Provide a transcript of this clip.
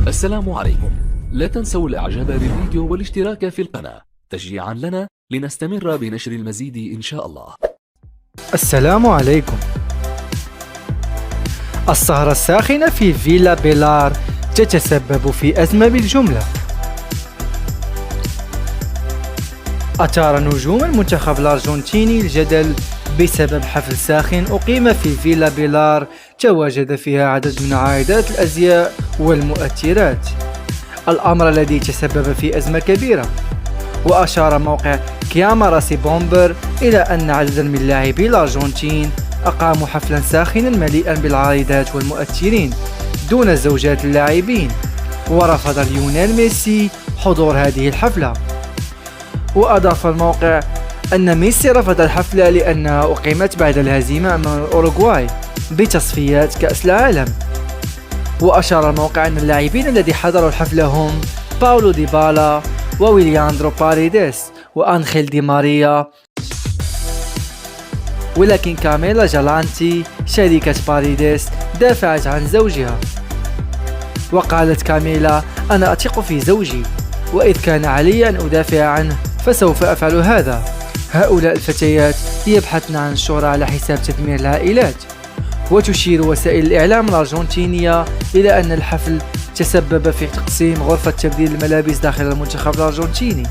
السلام عليكم. لا تنسوا الاعجاب بالفيديو والاشتراك في القناة تشجيعا لنا لنستمر بنشر المزيد ان شاء الله. السلام عليكم. السهرة الساخنة في فيلا بيلار تتسبب في أزمة بالجملة. أثار نجوم المنتخب الأرجنتيني الجدل بسبب حفل ساخن أقيم في فيلا بيلار تواجد فيها عدد من عائدات الأزياء والمؤثرات، الأمر الذي تسبب في أزمة كبيرة. وأشار موقع كيامارا سي بومبر إلى أن عددا من لاعبي الأرجنتين أقاموا حفلا ساخنا مليئا بالعارضات والمؤثرين دون زوجات اللاعبين، ورفض ليونيل ميسي حضور هذه الحفلة. وأضاف الموقع أن ميسي رفض الحفلة لأنها أقيمت بعد الهزيمة أمام الأوروغواي بتصفيات كأس العالم. وأشار الموقع أن اللاعبين الذين حضروا الحفلة هم باولو ديبالا وويلياندرو باريديس وأنخيل دي ماريا، ولكن كاميلا جالانتي شريكة باريديس دافعت عن زوجها، وقالت كاميلا: أنا أثق في زوجي، وإذ كان علي أن أدافع عنه فسوف أفعل هذا. هؤلاء الفتيات يبحثن عن الشهرة على حساب تدمير العائلات. وتشير وسائل الإعلام الأرجنتينية إلى أن الحفل تسبب في تقسيم غرفة تبديل الملابس داخل المنتخب الأرجنتيني.